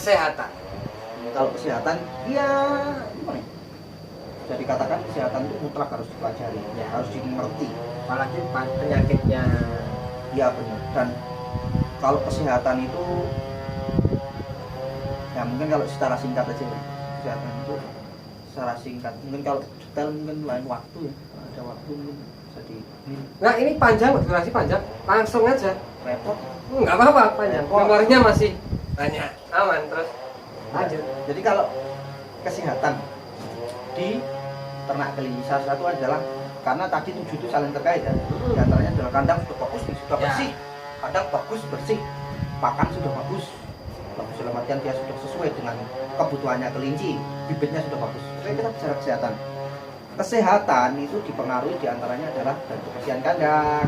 Kesehatan. Kalau kesehatan, ya gimana ya? Bisa dikatakan kesehatan itu mutlak harus dipelajari, ya harus dimengerti. Apalagi penyakitnya. Ya benar. Dan kalau kesehatan itu, ya mungkin kalau secara singkat aja ya. Kesehatan itu secara singkat. Mungkin kalau detail mungkin lain waktu ya. Kalau ada waktu mungkin bisa di. Nah ini panjang, durasi panjang. Langsung aja. Repot. Nggak apa-apa panjang. Repot. Memorinya masih banyak. Aman terus. Lanjut. Jadi kalau kesehatan di ternak kelinci salah satu adalah karena tadi 7 itu saling terkait ya. Di antaranya adalah kandang sudah bagus nih, sudah Ya. bersih. Kandang bagus bersih. Pakan sudah bagus. Bagus dalam artian dia sudah sesuai dengan kebutuhannya kelinci. Bibitnya sudah bagus. Oke, kita bicara kesehatan. Kesehatan itu dipengaruhi diantaranya adalah dari kebersihan kandang,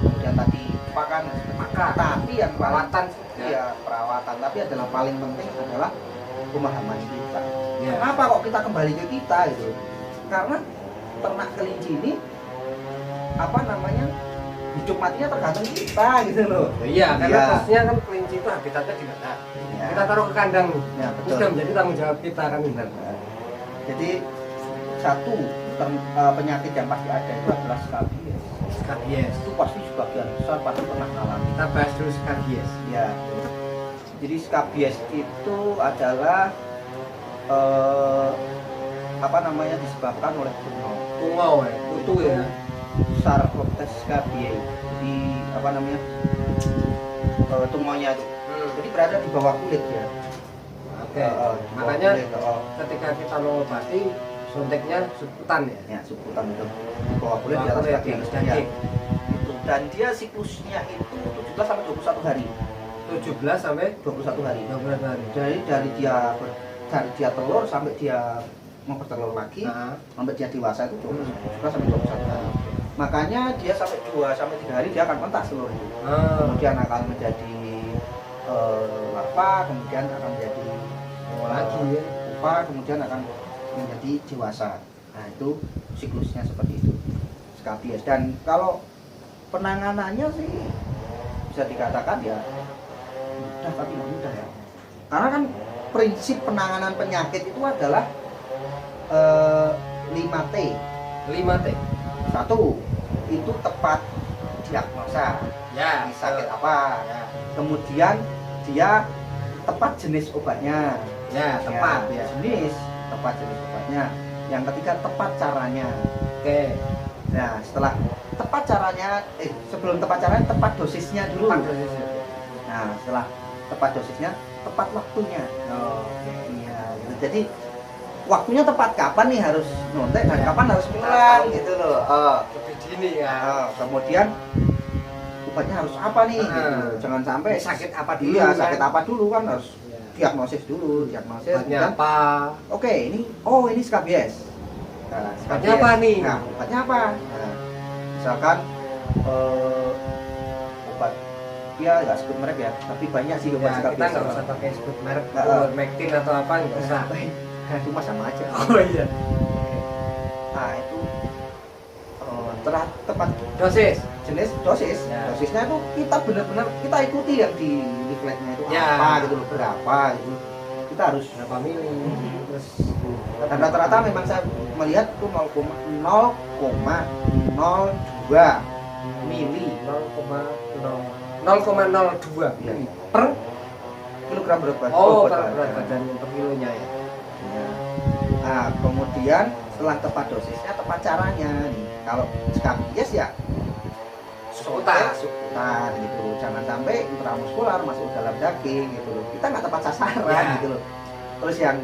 kemudian tadi pakan, tapi yang Perawatan. ya perawatan, tapi adalah paling penting adalah pemahaman kita. Ya. Kenapa kok kita kembali ke kita gitu? Karena ternak kelinci ini apa namanya hidup matinya tergantung kita gitu loh. Iya, karena Iya. posisinya kan kelinci itu habitatnya di mana? Ya. Kita taruh ke kandang. Ya, Itu betul. sudah menjadi tanggung jawab kita kan benar. Jadi satu penyakit yang pasti ada itu adalah skabies. Skabies. Itu pasti sebagian besar pasti pernah alami. Kita bahas dulu skabies. Ya. Jadi skabies itu adalah apa namanya disebabkan oleh tungau. Tungau ya, kutu ya. Sarcoptes scabiei. Jadi apa namanya tungaunya itu. Jadi berada di bawah kulit ya. Oke. Di bawah Makanya kulit, ketika kita mengobati suntiknya subkutan ya. ya subkutan itu di bawah kulit di atas Kulit, daging. di atas Ya. daging. Itu. Dan dia siklusnya itu 17 sampai 21 hari. 17 sampai 21 hari. 12 hari. Dari dia telur sampai dia mau bertelur lagi sampai dia dewasa itu 17 sampai 21 hari. Makanya dia sampai 2 sampai 3 hari dia akan pentas telur itu. Kemudian akan menjadi larva, kemudian akan menjadi lagi ya. pupa, kemudian akan menjadi dewasa. Nah, itu siklusnya seperti itu. Skabies. Dan kalau penanganannya sih bisa dikatakan ya mudah tapi nggak mudah ya. Karena kan prinsip penanganan penyakit itu adalah 5T. 5T. Satu, itu tepat diagnosa. Ya, Ini sakit apa? Ya. Kemudian dia tepat jenis obatnya. Ya, tepat ya. Jenis, tepat jenis obatnya. Yang ketiga tepat caranya. Oke. Nah, setelah tepat caranya, sebelum tepat caranya tepat dosisnya dulu. Tepat dosisnya. Nah, setelah tepat dosisnya, tepat waktunya. Oke. Iya, gitu. Jadi waktunya tepat kapan nih harus nyontek dan Ya. kapan harus pulang gitu loh. Lebih dini ya. Kemudian obatnya harus apa nih? Gitu. Jangan sampai Sakit apa dulu? iya, kan? sakit apa dulu kan harus Ya. diagnosis dulu, diagnosis. Obatnya kemudian, apa? Oke, ini skabies. Nah, Obatnya apa nih? Nah, obatnya apa? Nah, misalkan obat dia nggak sebut merek ya, tapi banyak sih obat Ya, skabies. kita nggak usah pakai sebut merek, Nah, Mektin atau apa nggak usah. Cuma sama aja. Oh iya. Nah, itu telah tepat Dosis. jenis dosis. Ya. Dosisnya itu kita benar-benar kita ikuti yang di leafletnya itu Ya. apa gitu loh, berapa gitu. Kita harus Berapa mili? Terus dan rata-rata memang saya melihat itu 0,02 mili 0,02 ya, per kilogram berat badan. oh per berat badan per kilonya ya. Ya. Nah, kemudian setelah tepat dosisnya, tepat caranya nih. Kalau skabies ya Sukutan. sukutan gitu. Jangan sampai intramuskular masuk dalam daging gitu loh. Kita nggak tepat sasaran Ya. gitu loh. Terus yang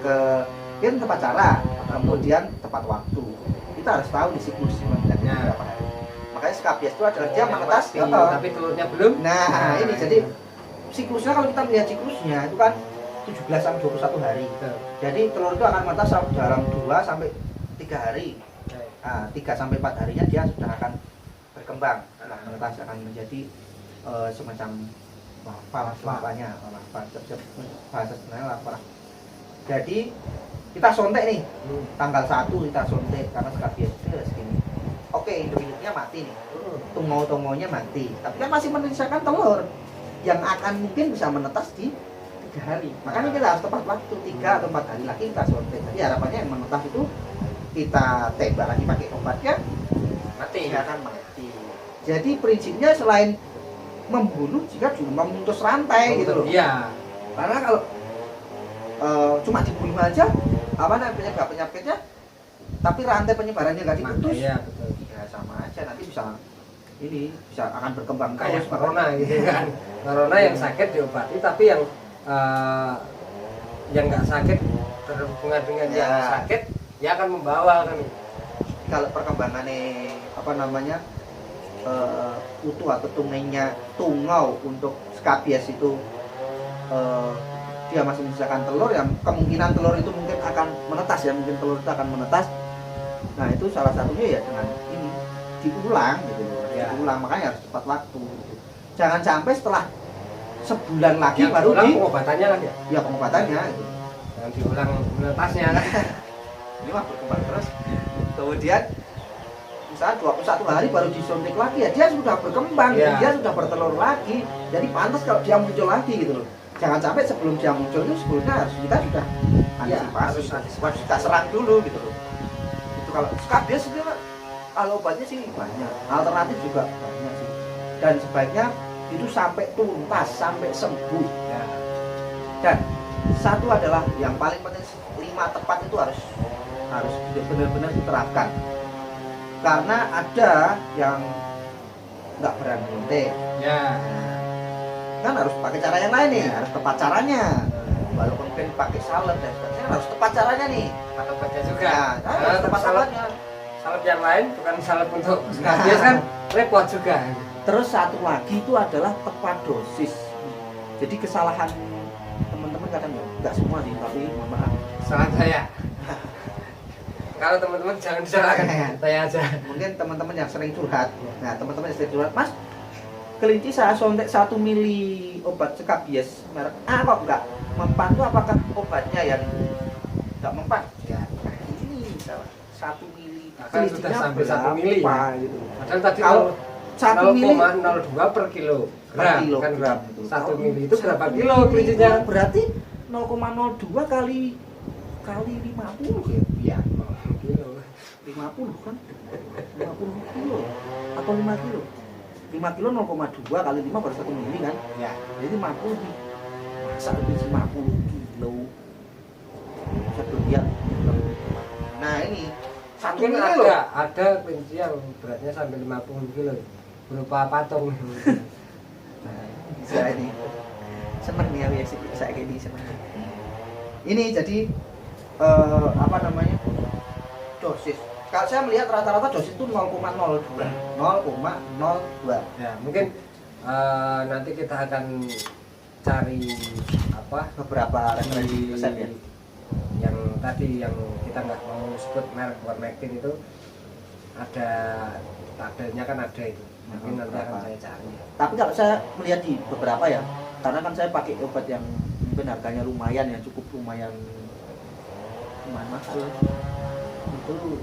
yang tepat cara, kemudian tepat waktu. Kita harus tahu di siklus penyakit Ya. berapa hari. Makanya skabies itu adalah dia Yang menetas. pasti, tapi telurnya belum. Nah, ini jadi siklusnya kalau kita lihat siklusnya itu kan 17 sampai 21 hari. Jadi telur itu akan menetas dalam 2 sampai 3 hari. Nah, 3 sampai 4 harinya dia sudah akan berkembang. Nah, menetas akan menjadi semacam larvanya, bahasa sebenarnya larva. Jadi kita sontek nih, tanggal 1 kita sontek karena skabies segini. Oke, individunya mati nih, tungau-tungaunya mati, tapi kan masih menyisakan telur yang akan mungkin bisa menetas di 3 hari. Makanya kita harus tepat waktu 3 atau 4 hari lagi kita suntik. Jadi harapannya yang menetas itu kita tembak lagi pakai obatnya Mati. dia akan mati. Jadi prinsipnya selain membunuh juga juga memutus rantai gitu loh. Iya. Karena kalau cuma dibunuh aja apa namanya penyakitnya, tapi rantai penyebarannya nggak diputus, Iya, betul. ya sama aja nanti bisa akan berkembang Kayak terus. corona gitu kan. Corona yang sakit diobati, tapi yang nggak sakit berhubungan dengan Ya. yang sakit, ya akan membawa kan. Kalau perkembangannya apa namanya utuh atau tungau untuk skabies itu dia masih menyisakan telur, yang kemungkinan telur itu mungkin akan menetas ya, mungkin telur itu akan menetas. Nah itu salah satunya ya dengan ini diulang gitu loh, Ya. diulang, makanya harus tepat waktu gitu. Jangan sampai setelah sebulan lagi Yang baru diulang pengobatannya kan ya. ya pengobatannya gitu. Jangan diulang menetasnya kan. Ini mah berkembang terus. Kemudian misalnya 21 hari baru disuntik lagi ya dia sudah berkembang, Ya. dia sudah bertelur lagi. Jadi pantas kalau dia muncul lagi gitu loh. Jangan sampai sebelum dia muncul itu sebelumnya kita sudah Ya, antisipasi, harus kita serang dulu gitu loh. Itu kalau skabies itu kalau obatnya sih banyak, alternatif juga banyak sih. Dan sebaiknya itu sampai tuntas, sampai sembuh. Ya. Dan satu adalah yang paling penting 5 tepat itu harus benar-benar diterapkan. Karena ada yang nggak berani nyuntik. Ya. Kan harus pakai cara yang lain nih, harus tepat caranya. Walaupun mungkin pakai salep dan sebagainya harus tepat caranya nih. Atau baca juga. Nah, harus tepat salep caranya. salep yang lain bukan salep untuk skabies kan repot juga. Terus satu lagi itu adalah tepat dosis. Jadi kesalahan teman-teman kadang nggak semua sih, tapi mohon maaf. Salah saya. Kalau teman-teman jangan disalahkan saya aja. Mungkin teman-teman yang sering curhat, nah teman-teman yang sering curhat, Mas, kelinci saya sontek 1 mili obat skabies merek A kok nggak mempan, tuh apakah obatnya yang nggak mempan? Ya, nah ini salah. 1 mili Bahkan sudah sampai 1 mili berapa ya. gitu. Padahal tadi Kalau 1 mili 0,02 per kilo per gram, kilo kan gram. gitu. 1 mili itu 1 berapa mili kilo itu kelincinya? Berarti 0,02 kali 50 ya. Iya, kilo. 50 kan? 50 kilo atau 5 kilo? 5 kilo 0,2 kali 5 baru 1 mili kan? Ya. Jadi 50 nih. Masa lebih 50 kilo? Saya belum lihat. Nah ini 1 Mungkin mili loh. ada kelinci yang beratnya sampai 50 kilo berupa patung. Nah, bisa ini. Seneng nih ya saya kayak gini seneng. Ini jadi apa namanya? Dosis. Kalau saya melihat rata-rata dosis itu 0,02. 0,02. Ya, mungkin nanti kita akan cari apa Beberapa referensi resep ya. yang tadi yang kita nggak mau sebut merek Warmectin itu ada tabelnya kan ada itu. Mungkin nanti akan saya cari. Tapi kalau saya melihat di beberapa ya, karena kan saya pakai obat yang mungkin harganya lumayan ya, cukup lumayan mahal. Itu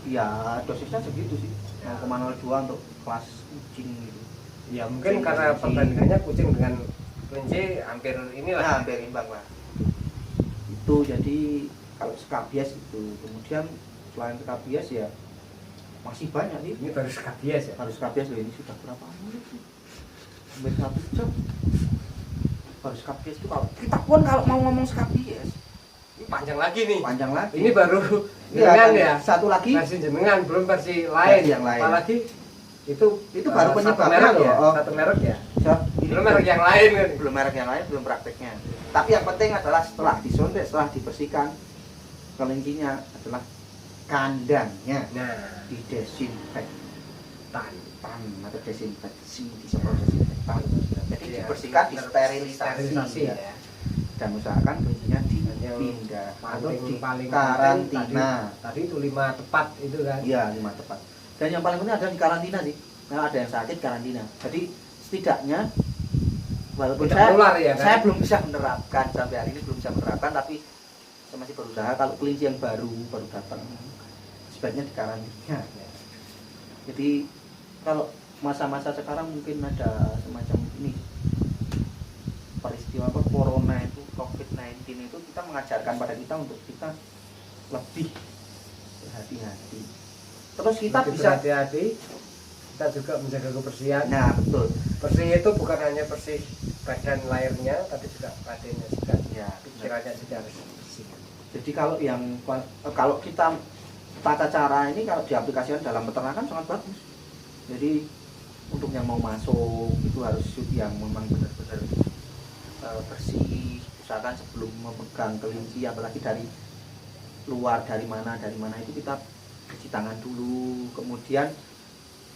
ya dosisnya segitu sih, 0,02 untuk kelas kucing gitu. Ya mungkin Kucing, karena kelinci. perbandingannya kucing dengan kelinci hampir inilah. Nah, hampir imbang lah. Itu jadi kalau skabies itu, kemudian selain skabies ya masih banyak nih. Ini baru skabies ya. Harus skabies loh, ini sudah berapa menit sih? Hampir 1 jam. Harus skabies itu kalau kita pun kalau mau ngomong skabies Ini panjang lagi nih. panjang lagi. Ini baru Iya, jenengan dan ya. satu lagi Versi jenengan belum versi lain. Versi yang lain. Apalagi itu baru satu penyebabnya merek loh. ya. Oh. Satu merek ya. ini Belum merek yang lain kan. belum merek yang lain, belum prakteknya. Tapi yang penting adalah setelah disuntik, setelah dibersihkan kelincinya adalah kandangnya Nah, didesinfektan tan. atau desinfeksi, disemprot desinfektan. Jadi Iya, dibersihkan, disterilisasi sterilisasi ya. ya. Dan usahakan kelincinya dipindah atau Paling di paling karantina. Tadi itu 5 tepat itu kan. Iya, 5 tepat. Dan yang paling penting adalah di karantina sih. Nah, ada yang sakit karantina. Jadi setidaknya walaupun Tidak menular ya kan? saya belum bisa menerapkan sampai hari ini, belum bisa menerapkan, tapi saya masih berusaha. Kalau kelinci yang baru datang sebaiknya di karantina. Jadi kalau masa-masa sekarang mungkin ada semacam ini corona itu, COVID-19 itu kita mengajarkan pada kita untuk kita lebih berhati-hati. Terus kita lebih bisa berhati-hati, kita juga menjaga kebersihan. Nah, betul. Bersih itu bukan hanya bersih badan lahirnya, tapi juga batinnya juga. Ya, Pikirannya juga harus bersih. jadi kalau kita tata cara ini kalau diaplikasikan dalam peternakan sangat bagus. Jadi untuk yang mau masuk itu harus yang memang benar-benar bersih. Misalkan sebelum memegang kelinci, apalagi dari luar, dari mana itu kita cuci tangan dulu. Kemudian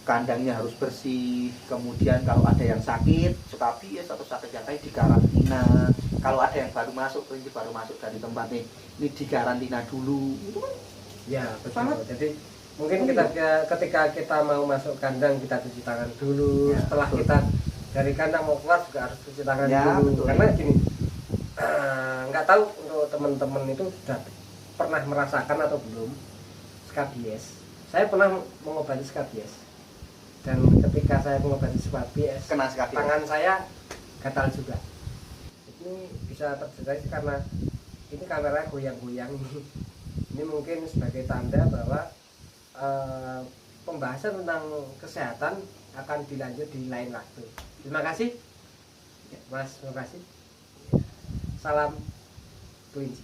kandangnya harus bersih. Kemudian kalau ada yang sakit, sekabies atau sakit yang lain dikarantina. Kalau ada yang baru masuk, kelinci baru masuk dari tempatnya, ini dikarantina dulu. Itu kan Ya, betul. sangat. Jadi mungkin ketika kita mau masuk kandang kita cuci tangan dulu. Ya, Setelah betul. kita dari kandang mau keluar juga harus cuci tangan Ya, dulu. betul. Karena gini, nggak tahu untuk teman-teman itu sudah pernah merasakan atau belum skabies. Saya pernah mengobati skabies. Dan ketika saya mengobati skabies, Kena skabies. tangan saya gatal juga. Ini bisa terjadi karena ini kamera goyang-goyang ini. Ini mungkin sebagai tanda bahwa pembahasan tentang kesehatan akan dilanjut di lain waktu. Terima kasih, Mas. Terima kasih. Salam kelinci.